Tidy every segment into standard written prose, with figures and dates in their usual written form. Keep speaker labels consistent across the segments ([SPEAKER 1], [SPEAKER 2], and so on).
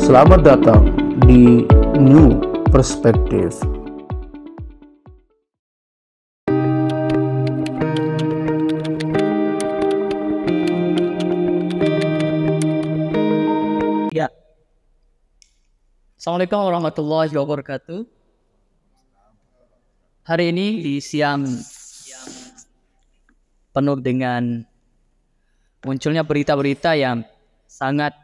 [SPEAKER 1] Selamat datang di New Perspective.
[SPEAKER 2] Ya. Assalamualaikum warahmatullahi wabarakatuh. Hari ini di siang yang penuh dengan munculnya berita-berita yang sangat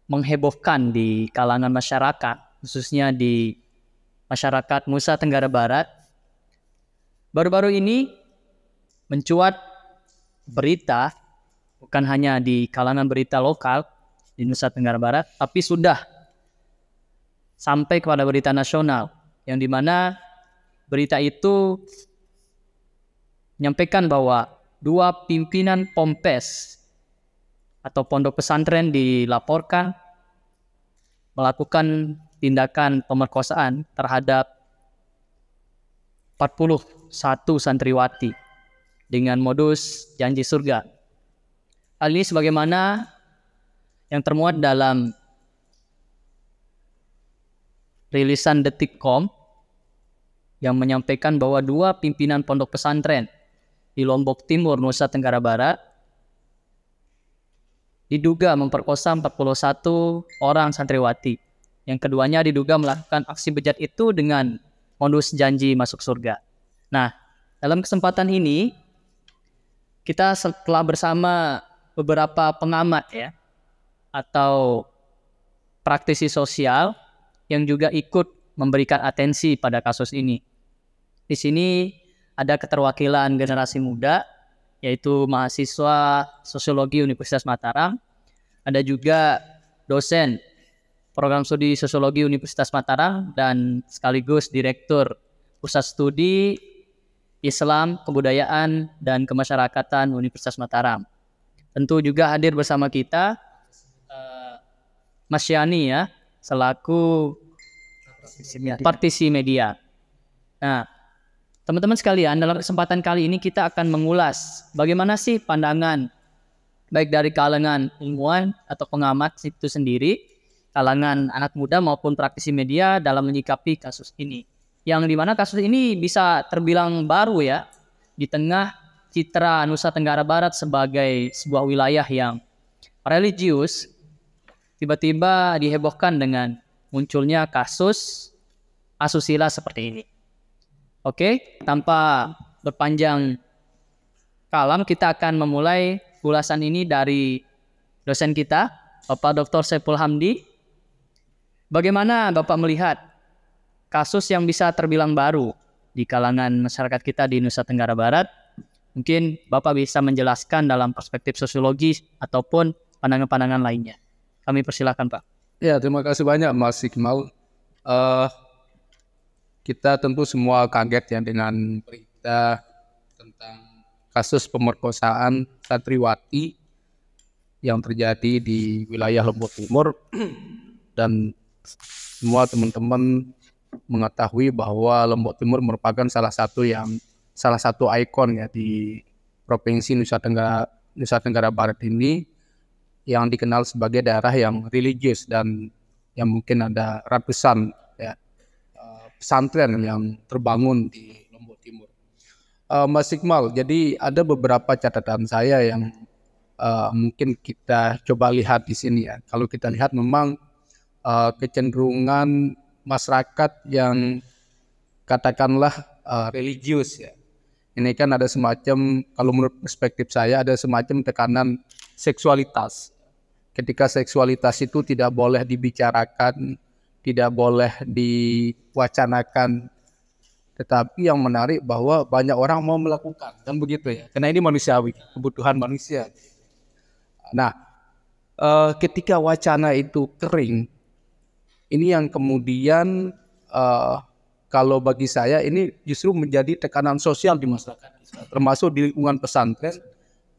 [SPEAKER 2] menghebohkan di kalangan masyarakat, khususnya di masyarakat Nusa Tenggara Barat. Baru-baru ini mencuat berita, bukan hanya di kalangan berita lokal di Nusa Tenggara Barat, tapi sudah sampai kepada berita nasional, yang dimana berita itu menyampaikan bahwa dua pimpinan Ponpes atau pondok pesantren dilaporkan melakukan tindakan pemerkosaan terhadap 41 santriwati dengan modus janji surga. Hal ini sebagaimana yang termuat dalam rilisan Detikcom yang menyampaikan bahwa dua pimpinan pondok pesantren di Lombok Timur, Nusa Tenggara Barat diduga memperkosa 41 orang santriwati. Yang keduanya diduga melakukan aksi bejat itu dengan modus janji masuk surga. Nah, dalam kesempatan ini kita telah bersama beberapa pengamat atau praktisi sosial yang juga ikut memberikan atensi pada kasus ini. Di sini ada keterwakilan generasi muda, yaitu mahasiswa Sosiologi Universitas Mataram. Ada juga dosen program studi Sosiologi Universitas Mataram dan sekaligus Direktur Pusat Studi Islam, Kebudayaan, dan Kemasyarakatan Universitas Mataram. Tentu juga hadir bersama kita Mas Yani selaku praktisi media. Nah, teman-teman sekalian, dalam kesempatan kali ini kita akan mengulas bagaimana sih pandangan baik dari kalangan ilmuwan atau pengamat itu sendiri, kalangan anak muda maupun praktisi media dalam menyikapi kasus ini. Yang dimana kasus ini bisa terbilang baru di tengah citra Nusa Tenggara Barat sebagai sebuah wilayah yang religius, tiba-tiba dihebohkan dengan munculnya kasus asusila seperti ini. Oke, tanpa berpanjang kalam, kita akan memulai ulasan ini dari dosen kita, Bapak Dr. Saiful Hamdi. Bagaimana Bapak melihat kasus yang bisa terbilang baru di kalangan masyarakat kita di Nusa Tenggara Barat? Mungkin Bapak bisa menjelaskan dalam perspektif sosiologi ataupun pandangan-pandangan lainnya. Kami persilakan, Pak.
[SPEAKER 1] Ya, terima kasih banyak Mas Iqmal. Kita tentu semua kaget dengan berita tentang kasus pemerkosaan santriwati yang terjadi di wilayah Lombok Timur, dan semua teman-teman mengetahui bahwa Lombok Timur merupakan salah satu ikon di provinsi Nusa Tenggara Barat ini, yang dikenal sebagai daerah yang religius dan yang mungkin ada ratusan pesantren yang terbangun di Lombok Timur. Mas Iqmal, jadi ada beberapa catatan saya yang mungkin kita coba lihat di sini Kalau kita lihat memang kecenderungan masyarakat yang katakanlah religius Ini kan ada semacam, kalau menurut perspektif saya, ada semacam tekanan seksualitas. Ketika seksualitas itu tidak boleh dibicarakan, tidak boleh diwacanakan, tetapi yang menarik bahwa banyak orang mau melakukan, kan begitu karena ini manusiawi, kebutuhan manusia. Nah, ketika wacana itu kering, ini yang kemudian kalau bagi saya ini justru menjadi tekanan sosial di masyarakat, termasuk di lingkungan pesantren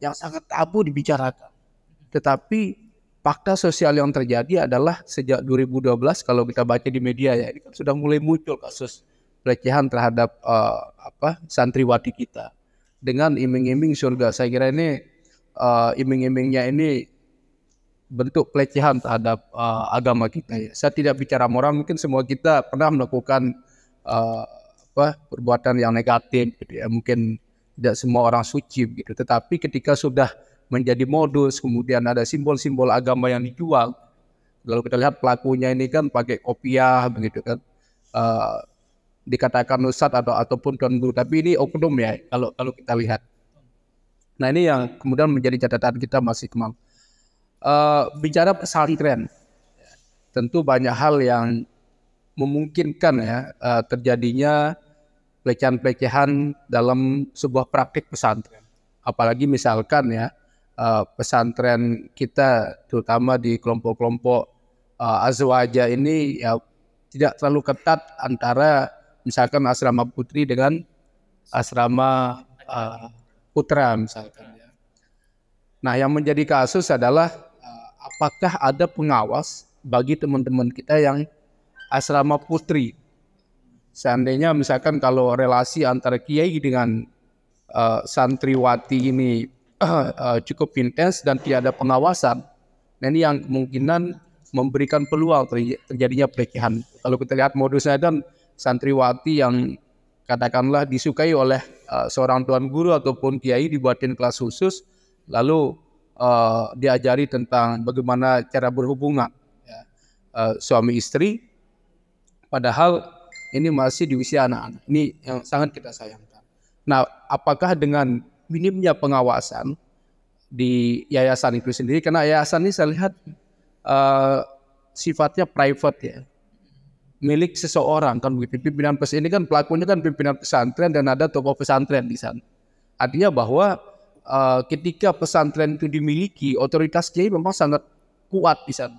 [SPEAKER 1] yang sangat tabu dibicarakan. Tetapi fakta sosial yang terjadi adalah sejak 2012 kalau kita baca di media ini kan sudah mulai muncul kasus pelecehan terhadap santriwati kita dengan iming-iming surga. Saya kira ini iming-imingnya ini bentuk pelecehan terhadap agama kita ya. Saya tidak bicara moral, mungkin semua kita pernah melakukan perbuatan yang negatif gitu ya. Mungkin tidak semua orang suci gitu, tetapi ketika sudah menjadi modus, kemudian ada simbol-simbol agama yang dijual, lalu kita lihat pelakunya ini kan pakai kopiah begitu kan, dikatakan ustadz ataupun tuan guru, tapi ini oknum ya kalau kita lihat. Nah ini yang kemudian menjadi catatan kita masih Kemal. Bicara pesantren, tentu banyak hal yang memungkinkan ya terjadinya pelecehan-pelecehan dalam sebuah praktik pesantren. Apalagi misalkan ya pesantren kita terutama di kelompok-kelompok azwaja ini ya tidak terlalu ketat antara misalkan asrama putri dengan asrama putra misalkan. Nah yang menjadi kasus adalah apakah ada pengawas bagi teman-teman kita yang asrama putri. Seandainya misalkan kalau relasi antara kiai dengan santriwati ini cukup intens dan tidak ada pengawasan, nah ini yang kemungkinan memberikan peluang terjadinya pelecehan. Kalau kita lihat modusnya kan santriwati yang katakanlah disukai oleh seorang tuan guru ataupun kiai dibuatin kelas khusus, lalu diajari tentang bagaimana cara berhubungan ya, suami istri, padahal ini masih di usia anak-anak. Ini yang sangat kita sayangkan. Nah, apakah dengan minimnya pengawasan di yayasan itu sendiri, karena yayasan ini saya lihat sifatnya private ya, milik seseorang kan begitu. Pimpinan ini kan pelakunya kan pimpinan pesantren dan ada tokoh pesantren di sana. Artinya bahwa ketika pesantren itu dimiliki, otoritas kiai memang sangat kuat di sana.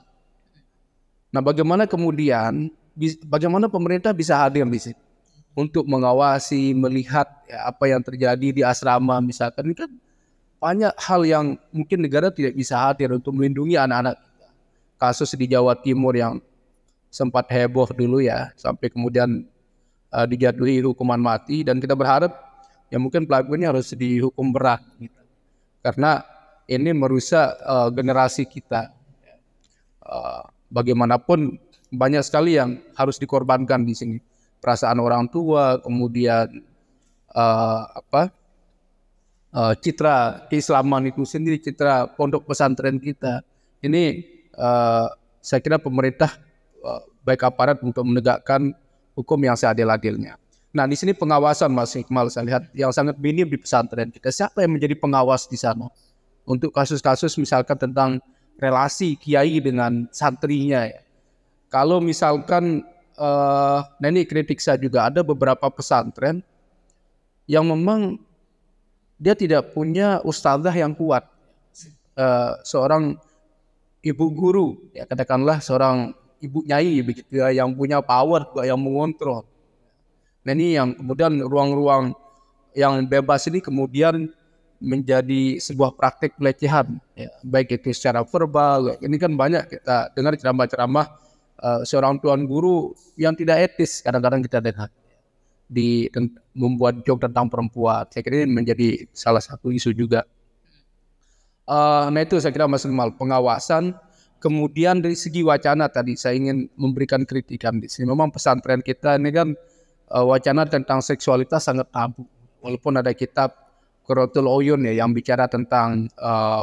[SPEAKER 1] Nah, bagaimana kemudian, bagaimana pemerintah bisa hadir di sini untuk mengawasi, melihat ya, apa yang terjadi di asrama misalkan. Ini kan banyak hal yang mungkin negara tidak bisa hadir untuk melindungi anak-anak kita. Kasus di Jawa Timur yang sempat heboh dulu ya, sampai kemudian dijatuhi hukuman mati, dan kita berharap ya mungkin pelaku ini harus dihukum berat gitu. Karena ini merusak generasi kita. Bagaimanapun banyak sekali yang harus dikorbankan di sini. Perasaan orang tua, kemudian citra keislaman itu sendiri, citra pondok pesantren kita. Ini saya kira pemerintah baik aparat untuk menegakkan hukum yang seadil-adilnya. Nah, di sini pengawasan Mas Iqmal saya lihat yang sangat minim di pesantren kita. Siapa yang menjadi pengawas di sana? Untuk kasus-kasus misalkan tentang relasi kiai dengan santrinya ya. Kalau misalkan, nah ini kritik saya juga, ada beberapa pesantren yang memang dia tidak punya ustadzah yang kuat. Seorang ibu guru, ya katakanlah seorang ibu nyai begitu ya, yang punya power, yang mengontrol. Nah ini yang kemudian ruang-ruang yang bebas ini kemudian menjadi sebuah praktik pelecehan, ya, baik itu secara verbal. Ini kan banyak kita dengar ceramah-ceramah seorang tuan guru yang tidak etis kadang-kadang kita dengar membuat joke tentang perempuan. Saya kira ini menjadi salah satu isu juga. Nah itu saya kira Mas Iqmal, pengawasan. Kemudian dari segi wacana tadi saya ingin memberikan kritikan di sini. Memang pesantren kita ini kan wacana tentang seksualitas sangat tabu. Walaupun ada kitab Qurratul Uyun ya yang bicara tentang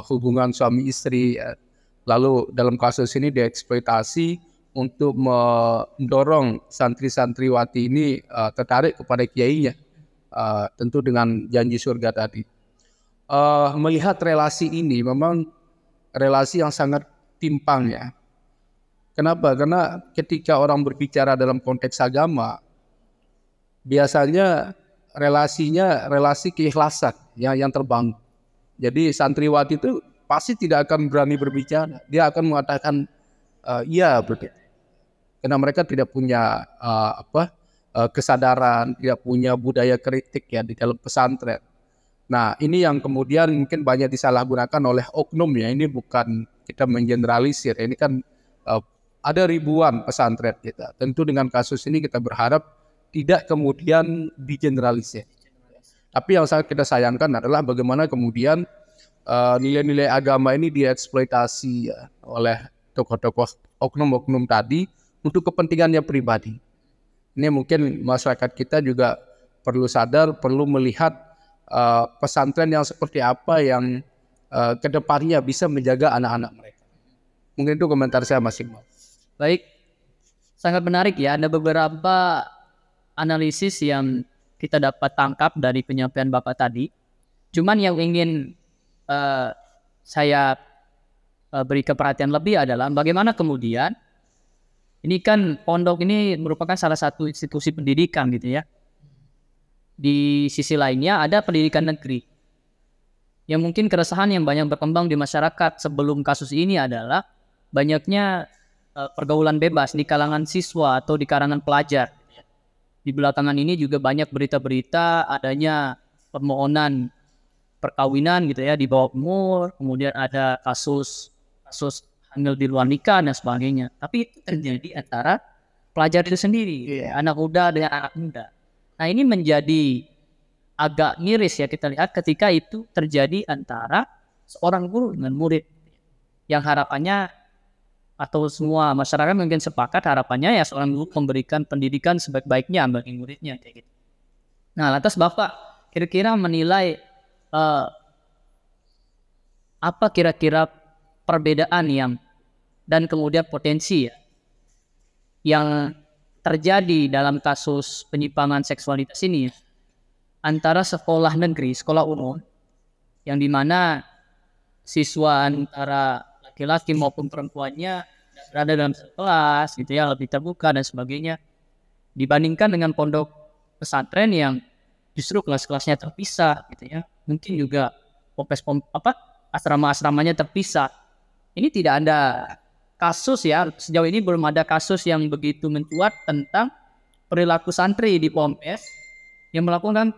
[SPEAKER 1] hubungan suami istri ya. Lalu dalam kasus ini dieksploitasi untuk mendorong santri-santriwati ini tertarik kepada kiainya, tentu dengan janji surga tadi. Melihat relasi ini memang relasi yang sangat timpang ya. Kenapa? Karena ketika orang berbicara dalam konteks agama, biasanya relasinya relasi keikhlasan yang terbangun. Jadi santriwati itu pasti tidak akan berani berbicara. Dia akan mengatakan iya begitu. Karena mereka tidak punya kesadaran, tidak punya budaya kritik ya di dalam pesantren. Nah ini yang kemudian mungkin banyak disalahgunakan oleh oknum ya. Ini bukan kita mengeneralisir. Ini kan ada ribuan pesantren kita. Tentu dengan kasus ini kita berharap tidak kemudian digeneralisir. Tapi yang sangat kita sayangkan adalah bagaimana kemudian nilai-nilai agama ini dieksploitasi ya, oleh tokoh-tokoh oknum-oknum tadi untuk kepentingannya pribadi. Ini mungkin masyarakat kita juga perlu sadar, perlu melihat pesantren yang seperti apa yang kedepannya bisa menjaga anak-anak mereka. Mungkin itu komentar saya, Mas Iqbal.
[SPEAKER 2] Baik, sangat menarik ya. Ada beberapa analisis yang kita dapat tangkap dari penyampaian Bapak tadi. Cuman yang ingin saya beri perhatian lebih adalah bagaimana kemudian ini kan pondok ini merupakan salah satu institusi pendidikan gitu ya. Di sisi lainnya ada pendidikan negeri. Yang mungkin keresahan yang banyak berkembang di masyarakat sebelum kasus ini adalah banyaknya pergaulan bebas di kalangan siswa atau di kalangan pelajar. Di belakangan ini juga banyak berita-berita adanya permohonan perkawinan gitu ya di bawah umur, kemudian ada kasus hamil di luar nikah dan sebagainya. Tapi itu terjadi antara pelajar itu sendiri, anak muda dengan anak muda. Nah, ini menjadi agak miris ya kita lihat ketika itu terjadi antara seorang guru dengan murid, yang harapannya atau semua masyarakat mungkin sepakat harapannya ya seorang guru memberikan pendidikan sebaik-baiknya bagi muridnya kayak gitu. Nah, lantas Bapak kira-kira menilai apa kira-kira perbedaan yang dan kemudian potensi ya yang terjadi dalam kasus penyimpangan seksualitas ini ya, antara sekolah negeri, sekolah umum yang dimana siswa antara laki-laki maupun perempuannya berada dalam kelas gitu ya, lebih terbuka dan sebagainya, dibandingkan dengan pondok pesantren yang justru kelas-kelasnya terpisah gitu ya, mungkin juga asrama-asramanya terpisah. Ini tidak ada kasus ya, sejauh ini belum ada kasus yang begitu mencuat tentang perilaku santri di Ponpes yang melakukan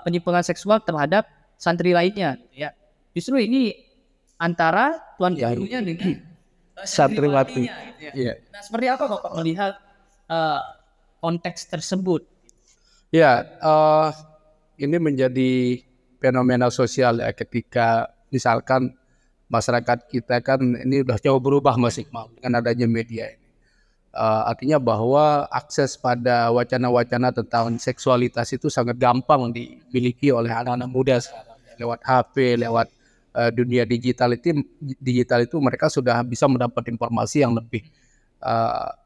[SPEAKER 2] penyimpangan seksual terhadap santri lainnya gitu ya. Justru ini antara tuan gurunya dengan
[SPEAKER 1] santriwati.
[SPEAKER 2] Gitu ya. Nah, seperti apa Bapak melihat konteks tersebut?
[SPEAKER 1] Ya, ini menjadi fenomena sosial ya, ketika misalkan masyarakat kita kan ini udah jauh berubah Mas Iqbal dengan adanya media ini. Artinya bahwa akses pada wacana-wacana tentang seksualitas itu sangat gampang dimiliki oleh anak-anak muda sekarang. Lewat HP, lewat dunia digital itu mereka sudah bisa mendapat informasi yang lebih.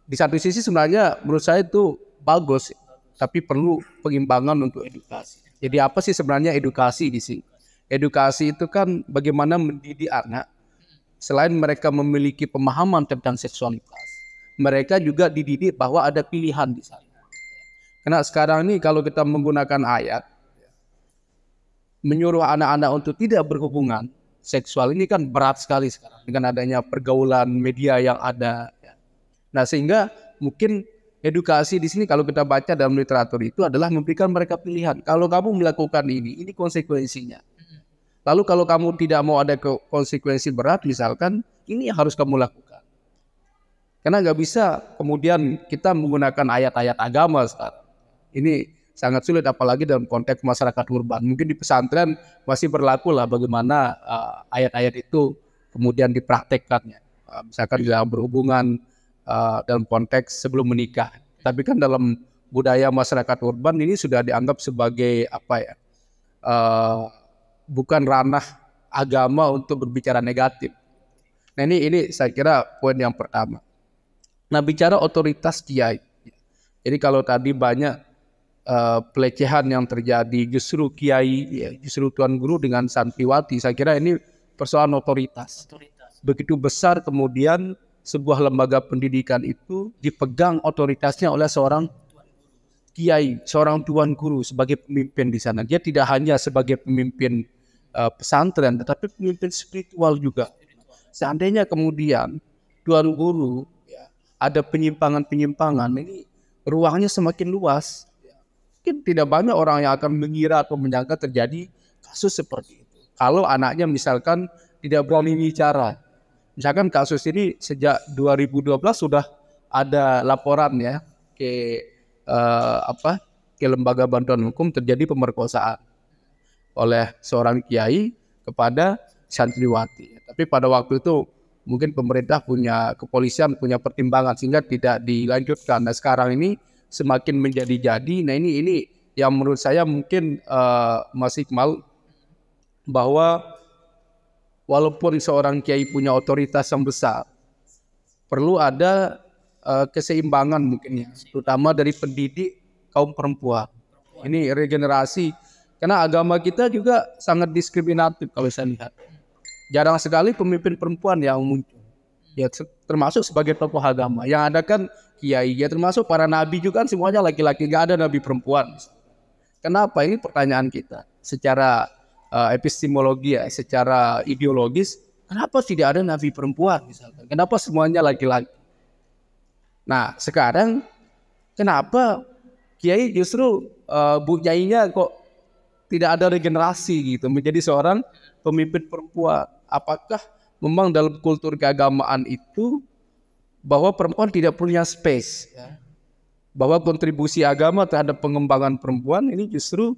[SPEAKER 1] Di satu sisi sebenarnya menurut saya itu bagus, tapi perlu pengimbangan untuk edukasi. Jadi apa sih sebenarnya edukasi di sini? Edukasi itu kan bagaimana mendidik anak, selain mereka memiliki pemahaman tentang seksualitas, mereka juga dididik bahwa ada pilihan di sana. Karena sekarang ini kalau kita menggunakan ayat, menyuruh anak-anak untuk tidak berhubungan seksual ini kan berat sekali sekarang dengan adanya pergaulan media yang ada. Nah, sehingga mungkin edukasi di sini kalau kita baca dalam literatur itu adalah memberikan mereka pilihan. Kalau kamu melakukan ini konsekuensinya. Lalu kalau kamu tidak mau ada konsekuensi berat, misalkan ini yang harus kamu lakukan. Karena nggak bisa kemudian kita menggunakan ayat-ayat agama sekarang. Ini sangat sulit apalagi dalam konteks masyarakat urban. Mungkin di pesantren masih berlaku lah bagaimana ayat-ayat itu kemudian dipraktekkannya. Misalkan dalam berhubungan dalam konteks sebelum menikah. Tapi kan dalam budaya masyarakat urban ini sudah dianggap sebagai bukan ranah agama untuk berbicara negatif. Nah ini saya kira poin yang pertama. Nah bicara otoritas kiai. Jadi kalau tadi banyak pelecehan yang terjadi justru kiai, justru tuan guru dengan santriwati. Saya kira ini persoalan otoritas. Begitu besar kemudian sebuah lembaga pendidikan itu dipegang otoritasnya oleh seorang kiai, seorang tuan guru sebagai pemimpin di sana. Dia tidak hanya sebagai pemimpin pesantren, tetapi pemimpin spiritual juga. Seandainya kemudian tuan guru ada penyimpangan-penyimpangan, ini ruangnya semakin luas. Mungkin tidak banyak orang yang akan mengira atau menyangka terjadi kasus seperti itu. Kalau anaknya misalkan tidak berani bicara. Misalkan kasus ini sejak 2012 sudah ada laporan ya ke lembaga bantuan hukum terjadi pemerkosaan oleh seorang kiai kepada santriwati. Tapi pada waktu itu mungkin pemerintah kepolisian punya pertimbangan sehingga tidak dilanjutkan. Nah sekarang ini semakin menjadi-jadi. Nah ini yang menurut saya mungkin Mas Iqbal, bahwa walaupun seorang kiai punya otoritas yang besar, perlu ada keseimbangan mungkin ya, terutama dari pendidik kaum perempuan. Ini regenerasi, karena agama kita juga sangat diskriminatif kalau saya lihat. Jarang sekali pemimpin perempuan yang muncul, ya termasuk sebagai tokoh agama. Yang ada kan kiai, ya termasuk para nabi juga kan semuanya laki-laki, nggak ada nabi perempuan. Kenapa? Ini pertanyaan kita. Secara epistemologi ya, secara ideologis, kenapa tidak ada nabi perempuan misalkan? Kenapa semuanya laki-laki? Nah sekarang kenapa kiai justru bu kiainya kok tidak ada regenerasi gitu menjadi seorang pemimpin perempuan? Apakah memang dalam kultur keagamaan itu bahwa perempuan tidak punya space ya? Bahwa kontribusi agama terhadap pengembangan perempuan ini justru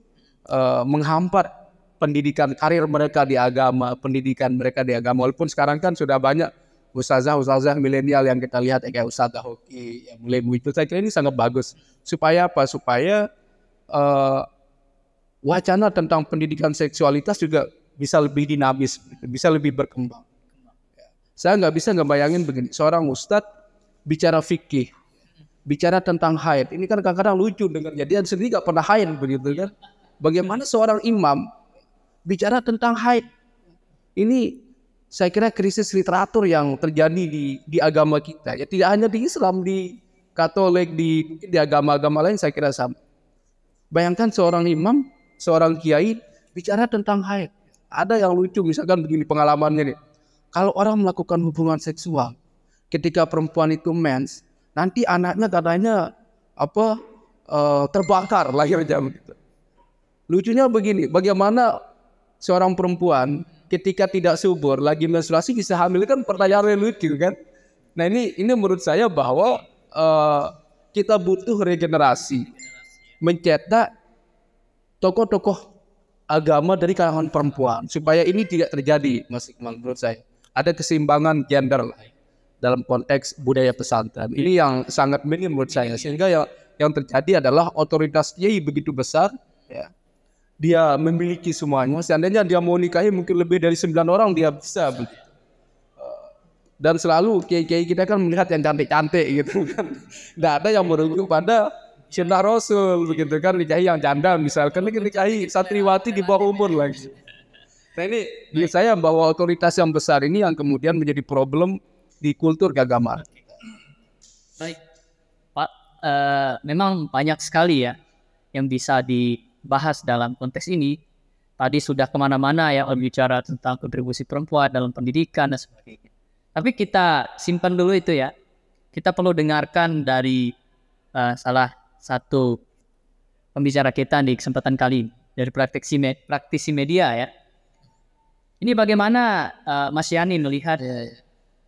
[SPEAKER 1] menghambat pendidikan karir mereka di agama, pendidikan mereka di agama. Walaupun sekarang kan sudah banyak ustazah milenial yang kita lihat kayak Ustazah Hoki yang mulai muncul. Saya kira ini sangat bagus. Supaya apa? Supaya wacana tentang pendidikan seksualitas juga bisa lebih dinamis, bisa lebih berkembang. Saya nggak bisa ngebayangin begini, seorang ustadz bicara fikih, bicara tentang haid. Ini kan kadang-kadang lucu dengarnya, dia sendiri nggak pernah haid begitu kan. Bagaimana seorang imam bicara tentang haid? Ini saya kira krisis literatur yang terjadi di agama kita. Ya tidak hanya di Islam, di Katolik, di agama-agama lain saya kira sama. Bayangkan seorang imam, seorang kiai bicara tentang haid. Ada yang lucu misalkan begini pengalamannya nih. Kalau orang melakukan hubungan seksual ketika perempuan itu mens, nanti anaknya katanya terbakar lahirnya begitu. Lucunya begini, bagaimana seorang perempuan ketika tidak subur lagi menstruasi bisa hamil, kan pertanyaannya lucu kan. Nah ini menurut saya bahwa kita butuh regenerasi, mencetak tokoh-tokoh agama dari kalangan perempuan supaya ini tidak terjadi, Mas Iqbal. Menurut saya ada keseimbangan gender dalam konteks budaya pesantren. Ini yang sangat minim menurut saya, sehingga yang terjadi adalah otoritas kiai begitu besar ya. Dia memiliki semuanya. Seandainya dia mau nikahi mungkin lebih dari 9 orang dia bisa begitu. Dan selalu kiai-kiai kita kan melihat yang cantik-cantik gitu kan. Tidak ada yang merujuk pada sunnah Rasul begitu kan, nikahi yang janda misalkan, nikahi santriwati di bawah umur lagi. Nah ini menurut saya bahwa otoritas yang besar ini yang kemudian menjadi problem di kultur keagamaan.
[SPEAKER 2] Baik, Pak, memang banyak sekali ya yang bisa dibahas dalam konteks ini. Tadi sudah kemana-mana ya berbicara tentang kontribusi perempuan dalam pendidikan dan sebagainya. Tapi kita simpan dulu itu ya. Kita perlu dengarkan dari salah satu pembicara kita di kesempatan kali ini, dari praktisi media ya. Ini bagaimana Mas Yani melihat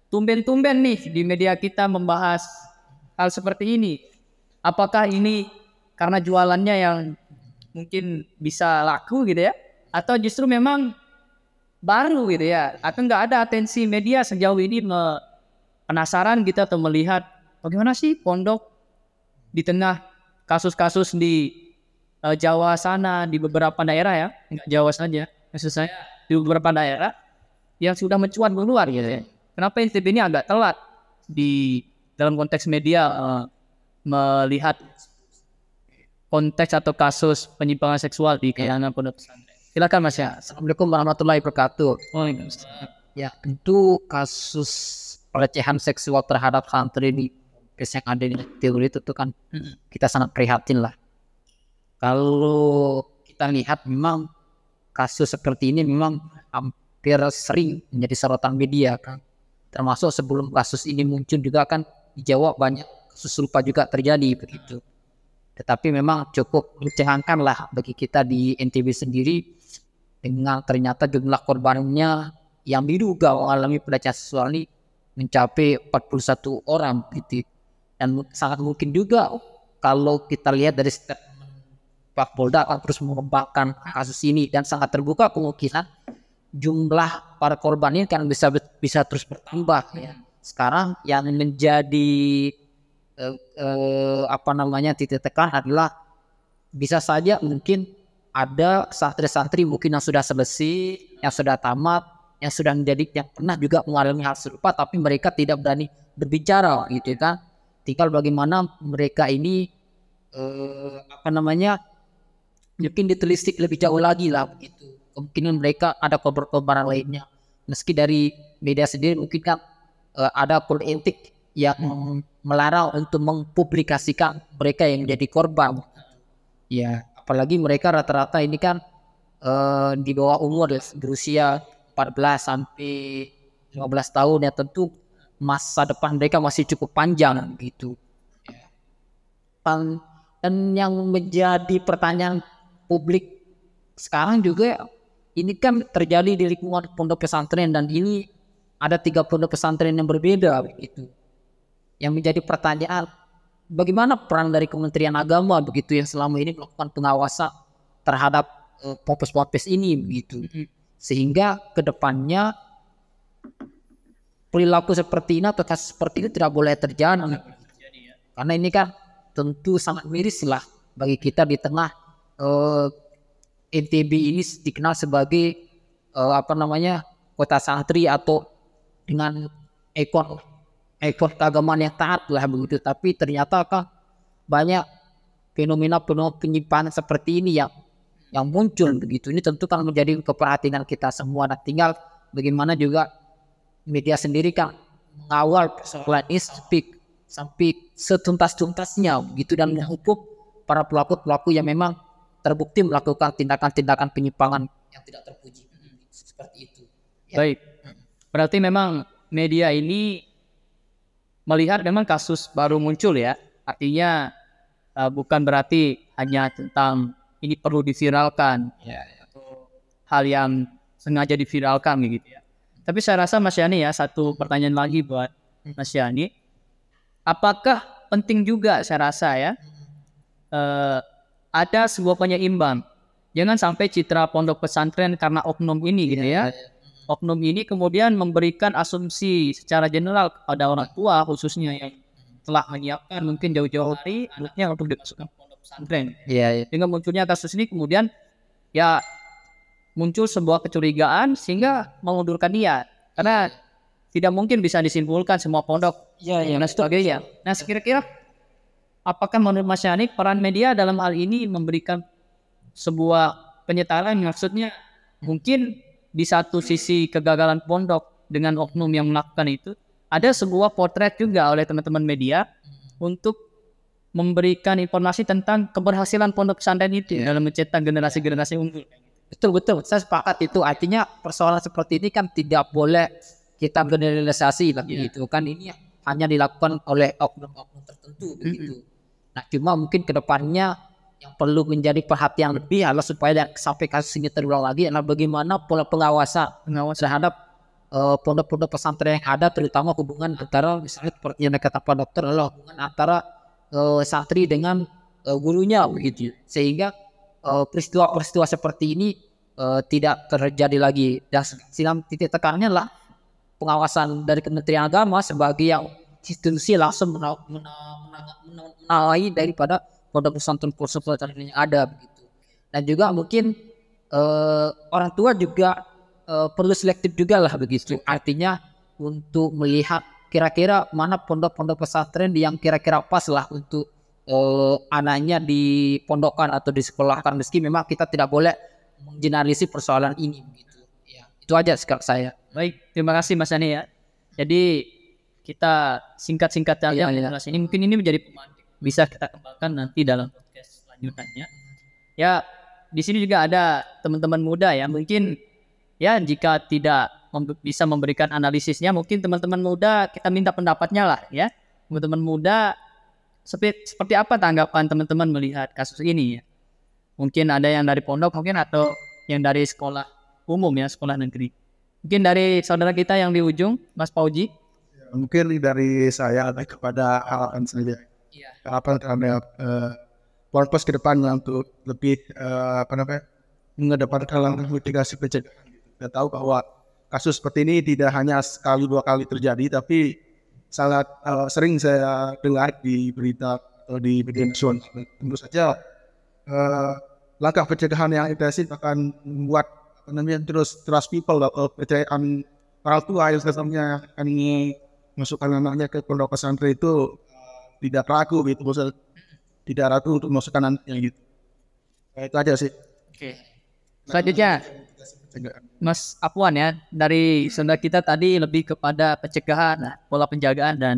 [SPEAKER 2] tumben-tumben nih di media kita membahas hal seperti ini. Apakah ini karena jualannya yang mungkin bisa laku gitu ya, atau justru memang baru gitu ya, atau nggak ada atensi media sejauh ini penasaran gitu atau melihat bagaimana sih pondok di tengah kasus-kasus di Jawa sana, di beberapa daerah ya, nggak Jawa saja, maksud saya di beberapa daerah yang sudah mencuat keluar gitu ya. Kenapa NTB ini agak telat di dalam konteks media melihat konteks atau kasus penyimpangan seksual di kalangan pondok pesantren? Silakan Mas ya.
[SPEAKER 3] Assalamualaikum warahmatullahi wabarakatuh. Ya, tentu kasus pelecehan seksual terhadap santri di yang ada di teori itu kan kita sangat prihatin lah. Kalau kita lihat memang kasus seperti ini memang hampir sering menjadi sorotan media kan. Termasuk sebelum kasus ini muncul juga kan di Jawa banyak kasus serupa juga terjadi begitu. Tetapi memang cukup mencengangkan lah bagi kita di NTB sendiri dengan ternyata jumlah korbannya yang diduga mengalami pelecehan seksual ini mencapai 41 orang gitu. Dan sangat mungkin juga kalau kita lihat dari Pak Polda akan terus mengembangkan kasus ini dan sangat terbuka kemungkinan jumlah para korban ini kan bisa terus bertambah ya. Sekarang yang menjadi titik tekan adalah bisa saja mungkin ada santri-santri mungkin yang sudah selesai, yang sudah tamat, yang sudah yang pernah juga mengalami hal serupa, tapi mereka tidak berani berbicara gitu kan. Tinggal bagaimana mereka ini mungkin ditelisik lebih jauh lagi lah begitu. Kemungkinan mereka ada korban lainnya. Meski dari media sendiri mungkin kan ada kode etik yang melarang untuk mempublikasikan mereka yang menjadi korban. Ya, apalagi mereka rata-rata ini kan di bawah umur berusia 14 sampai 15 tahun ya, tentu masa depan mereka masih cukup panjang gitu. Dan yang menjadi pertanyaan publik sekarang juga ini kan terjadi di lingkungan pondok pesantren, dan ini ada 3 pondok pesantren yang berbeda begitu. Yang menjadi pertanyaan, bagaimana peran dari Kementerian Agama begitu yang selama ini melakukan pengawasan terhadap ponpes-ponpes ini begitu. Sehingga kedepannya perilaku seperti ini atau kasus seperti ini tidak boleh terjadi. Karena ini kan tentu sangat miris lah bagi kita di tengah NTB ini dikenal sebagai kota santri atau dengan ekor keagamaan yang taat lah begitu. Tapi ternyata kan banyak fenomena penyimpangan seperti ini yang muncul begitu. Ini tentu kan menjadi keperhatian kita semua. Nah, tinggal bagaimana juga media sendiri kan mengawal persoalan ini sampai setuntas-tuntasnya begitu, dan menghukum para pelaku-pelaku yang memang terbukti melakukan tindakan-tindakan penyimpangan yang tidak terpuji seperti itu. Ya.
[SPEAKER 2] Baik, berarti memang media ini melihat memang kasus baru muncul ya, artinya bukan berarti hanya tentang ini perlu diviralkan, atau hal yang sengaja diviralkan gitu ya. Tapi saya rasa Mas Yani ya, satu pertanyaan lagi buat Mas Yani, apakah penting juga saya rasa ya ada sebuah penyeimbang, jangan sampai citra pondok pesantren karena oknum ini gitu ya. Oknum ini kemudian memberikan asumsi secara general kepada orang tua khususnya yang telah menyiapkan mungkin jauh-jauh hari anaknya untuk dimasukkan pondok pesantren. Dengan munculnya kasus ini kemudian ya muncul sebuah kecurigaan sehingga mengundurkan niat, karena tidak mungkin bisa disimpulkan semua pondok dan sebagainya. Nah, kira-kira apakah menurut Mas Yani peran media dalam hal ini memberikan sebuah penyetaraan, maksudnya mungkin di satu sisi kegagalan pondok dengan oknum yang melakukan itu, ada sebuah potret juga oleh teman-teman media untuk memberikan informasi tentang keberhasilan pondok pesantren itu dalam mencetak generasi-generasi unggul.
[SPEAKER 3] Betul, saya sepakat itu. Artinya persoalan seperti ini kan tidak boleh kita generalisasi lagi gitu kan, ini hanya dilakukan oleh oknum-oknum tertentu begitu. Nah, cuma mungkin kedepannya yang perlu menjadi perhatian lebih adalah supaya sampai kasus ini terulang lagi adalah bagaimana pola pengawasan terhadap pondok-pondok pesantren yang ada, terutama hubungan antara misalnya seperti yang kata Pak Dokter adalah hubungan antara santri dengan gurunya begitu, sehingga peristiwa-peristiwa seperti ini tidak terjadi lagi. Dan silam titik tekannya lah pengawasan dari Kementerian Agama sebagai yang institusi langsung menawai daripada pondok pesantren yang ada begitu. Dan juga mungkin orang tua juga perlu selektif juga lah begitu. Artinya untuk melihat kira-kira mana pondok-pondok pesantren yang kira-kira pas lah untuk anaknya dipondokkan atau disekolahkan, meski memang kita tidak boleh menggeneralisir persoalan ini begitu. Ya, itu aja sekali saya.
[SPEAKER 2] Baik, terima kasih Mas Yani ya. Jadi kita singkat-singkat saja ini, mungkin ini menjadi pemantik, bisa kita kembangkan nanti dalam podcast selanjutnya. Ya, di sini juga ada teman-teman muda ya, mungkin ya jika tidak bisa memberikan analisisnya, mungkin teman-teman muda kita minta pendapatnya lah ya. Teman-teman muda seperti apa tanggapan teman-teman melihat kasus ini ya? Mungkin ada yang dari pondok mungkin, atau yang dari sekolah umum ya, sekolah negeri. Mungkin dari saudara kita yang di ujung, Mas Pauji.
[SPEAKER 4] Ya, mungkin dari saya ada kepada harapan saja. Harapan terhadap ponpes ke depannya untuk lebih mengedepankan mitigasi pencegahan. Kita tahu bahwa kasus seperti ini tidak hanya sekali dua kali terjadi, tapi sangat sering saya dengar di berita atau di media nasional. Tentu saja langkah pencegahan yang intensif akan membuat terus trust people, kepercayaan orang tua yang sebenarnya akan masukkan anaknya ke pondok pesantren itu tidak ragu gitu, tidak ragu untuk masukkan anaknya gitu. Itu aja sih.
[SPEAKER 2] Oke. Selanjutnya Mas Afwan ya, dari saudara kita tadi lebih kepada pencegahan, pola penjagaan dan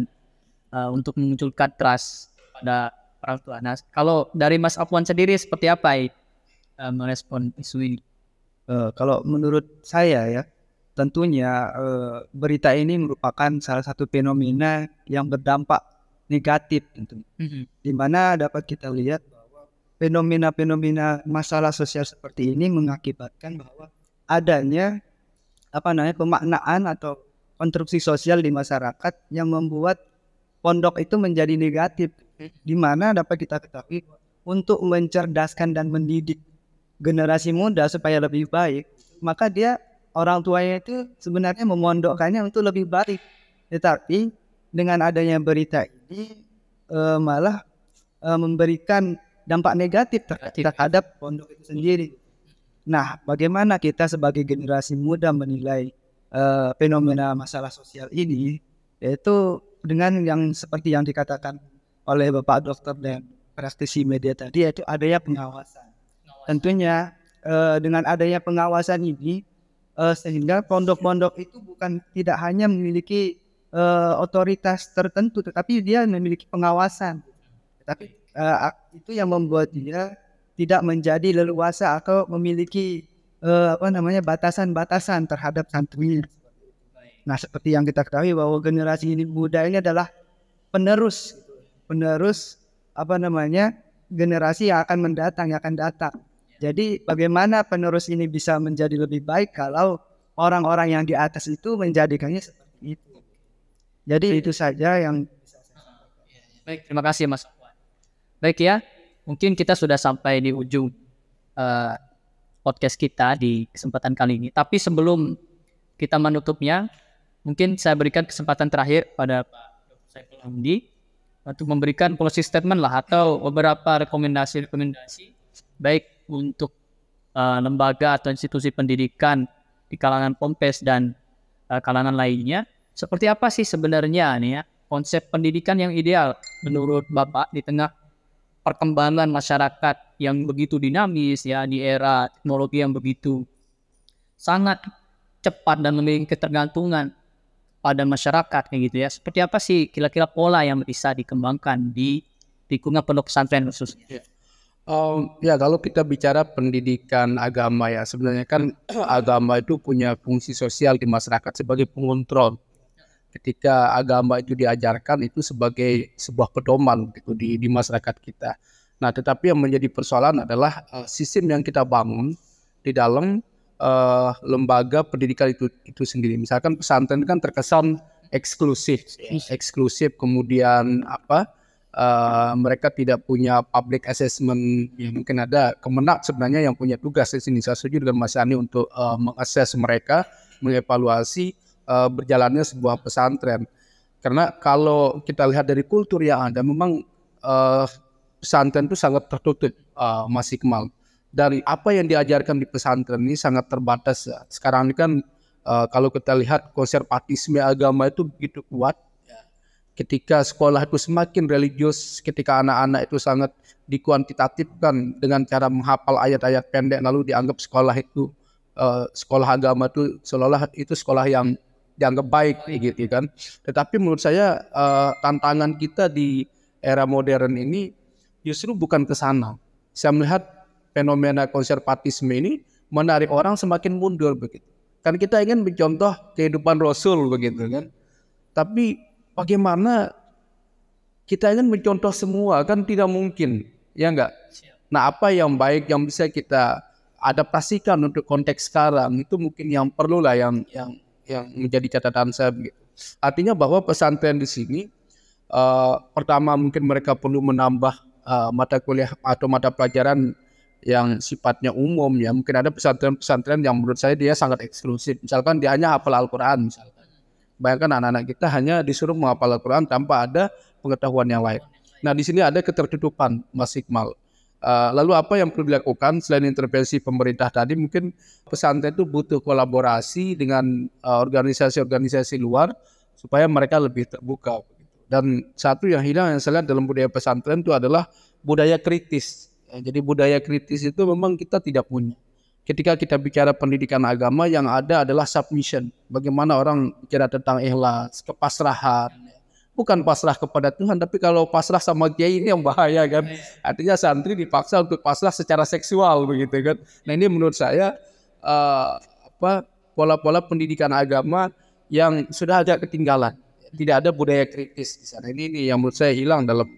[SPEAKER 2] untuk memunculkan trust pada orang tua. Nah, kalau dari Mas Afwan sendiri seperti apa merespon isu ini?
[SPEAKER 5] Kalau menurut saya ya, tentunya berita ini merupakan salah satu fenomena yang berdampak negatif tentunya. Di mana dapat kita lihat bahwa fenomena-fenomena masalah sosial seperti ini mengakibatkan bahwa adanya pemaknaan atau konstruksi sosial di masyarakat yang membuat pondok itu menjadi negatif, di mana dapat kita ketahui untuk mencerdaskan dan mendidik generasi muda supaya lebih baik, maka orang tuanya itu sebenarnya memondokkannya untuk lebih baik. Tetapi dengan adanya berita ini malah memberikan dampak negatif terhadap pondok itu sendiri. Nah, bagaimana kita sebagai generasi muda menilai fenomena masalah sosial ini, yaitu dengan yang seperti yang dikatakan oleh Bapak Dokter dan praktisi media tadi, yaitu adanya pengawasan. Tentunya dengan adanya pengawasan ini, sehingga pondok-pondok itu tidak hanya memiliki otoritas tertentu, tetapi dia memiliki pengawasan. Tetapi itu yang membuat dia tidak menjadi leluasa atau memiliki batasan-batasan terhadap santrinya. Nah, seperti yang kita ketahui bahwa generasi ini muda ini adalah penerus generasi yang akan datang. Jadi bagaimana penerus ini bisa menjadi lebih baik kalau orang-orang yang di atas itu menjadikannya seperti itu. Jadi itu saja yang bisa saya sampaikan.
[SPEAKER 2] Baik, terima kasih Mas. Baik ya, mungkin kita sudah sampai di ujung podcast kita di kesempatan kali ini. Tapi sebelum kita menutupnya, mungkin saya berikan kesempatan terakhir pada Pak Dr. Saiful Hamdi untuk memberikan policy statement lah atau beberapa rekomendasi baik untuk lembaga atau institusi pendidikan di kalangan Pompes dan kalangan lainnya. Seperti apa sih sebenarnya nih ya konsep pendidikan yang ideal menurut Bapak di tengah perkembangan masyarakat yang begitu dinamis ya, di era teknologi yang begitu sangat cepat dan memiliki ketergantungan pada masyarakat kayak gitu ya. Seperti apa sih kira-kira pola yang bisa dikembangkan di lingkungan pondok pesantren khususnya?
[SPEAKER 1] Ya, kalau kita bicara pendidikan agama ya, sebenarnya kan agama itu punya fungsi sosial di masyarakat sebagai pengontrol. Ketika agama itu diajarkan itu sebagai sebuah pedoman gitu di masyarakat kita. Nah, tetapi yang menjadi persoalan adalah sistem yang kita bangun di dalam lembaga pendidikan itu sendiri. Misalkan pesantren kan terkesan eksklusif, kemudian mereka tidak punya public assessment. Ya, mungkin ada Kemenak sebenarnya yang punya tugas di sini. Saya setuju dengan Mas Yani untuk mengakses mereka, mengevaluasi berjalannya sebuah pesantren. Karena kalau kita lihat dari kultur yang ada, memang pesantren itu sangat tertutup, Mas Iqmal. Dari apa yang diajarkan di pesantren ini sangat terbatas. Sekarang ini kan kalau kita lihat konservatisme agama itu begitu kuat. Ketika sekolah itu semakin religius, ketika anak-anak itu sangat dikuantitatifkan dengan cara menghafal ayat-ayat pendek, lalu dianggap sekolah itu sekolah agama itu seolah-olah itu sekolah yang dianggap baik gitu kan. Tetapi menurut saya tantangan kita di era modern ini justru bukan ke sana. Saya melihat fenomena konservatisme ini menarik orang semakin mundur begitu. Kan kita ingin mencontoh kehidupan Rasul begitu kan. Tapi bagaimana kita ingin mencontoh semua kan tidak mungkin, ya enggak? Nah, apa yang baik yang bisa kita adaptasikan untuk konteks sekarang itu mungkin yang perlulah yang menjadi catatan saya begitu. Artinya bahwa pesantren di sini pertama mungkin mereka perlu menambah mata kuliah atau mata pelajaran yang sifatnya umum ya. Mungkin ada pesantren-pesantren yang menurut saya dia sangat eksklusif. Misalkan dia hanya hafal Al-Quran misalkan. Bayangkan anak-anak kita hanya disuruh menghafal Al-Quran tanpa ada pengetahuan yang lain. Nah di sini ada ketertutupan, Mas Iqmal. Lalu apa yang perlu dilakukan selain intervensi pemerintah tadi? Mungkin pesantren itu butuh kolaborasi dengan organisasi-organisasi luar supaya mereka lebih terbuka. Dan satu yang hilang yang saya lihat dalam budaya pesantren itu adalah budaya kritis. Jadi budaya kritis itu memang kita tidak punya. Ketika kita bicara pendidikan agama, yang ada adalah submission. Bagaimana orang bicara tentang ikhlas, kepasrahan. Bukan pasrah kepada Tuhan, tapi kalau pasrah sama kiai ini yang bahaya kan. Artinya santri dipaksa untuk pasrah secara seksual begitu kan. Nah ini menurut saya pola-pola pendidikan agama yang sudah agak ketinggalan. Tidak ada budaya kritis di sana. Ini yang menurut saya hilang dalam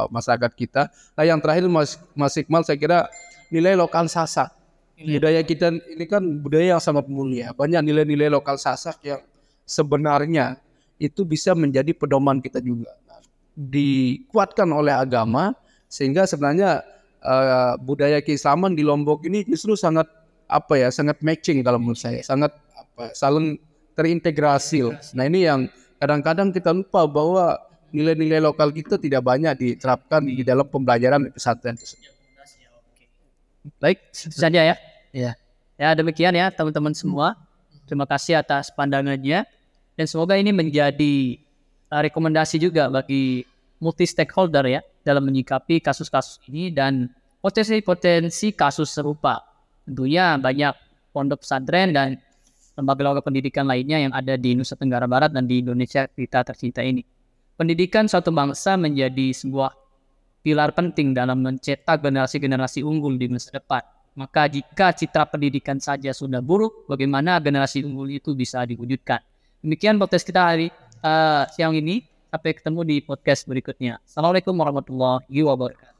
[SPEAKER 1] masyarakat kita. Nah yang terakhir Mas Iqmal, saya kira nilai lokal sasak. Budaya kita ini kan budaya yang sangat mulia. Banyak nilai-nilai lokal sasak yang sebenarnya itu bisa menjadi pedoman kita juga. Dikuatkan oleh agama sehingga sebenarnya budaya keislaman di Lombok ini justru sangat sangat matching kalau menurut saya, sangat saling terintegrasi. Nah ini yang kadang-kadang kita lupa bahwa nilai-nilai lokal kita tidak banyak diterapkan di dalam pembelajaran pesantren tersebut.
[SPEAKER 2] Baik, itu saja ya.
[SPEAKER 3] Ya.
[SPEAKER 2] Ya demikian ya teman-teman semua. Terima kasih atas pandangannya dan semoga ini menjadi rekomendasi juga bagi multi stakeholder ya dalam menyikapi kasus-kasus ini dan potensi-potensi kasus serupa. Tentunya banyak pondok pesantren dan lembaga-lembaga pendidikan lainnya yang ada di Nusa Tenggara Barat dan di Indonesia kita tercinta ini. Pendidikan suatu bangsa menjadi sebuah pilar penting dalam mencetak generasi-generasi unggul di masa depan. Maka jika citra pendidikan saja sudah buruk, bagaimana generasi unggul itu bisa diwujudkan? Demikian podcast kita hari siang ini. Sampai ketemu di podcast berikutnya. Assalamualaikum warahmatullahi wabarakatuh.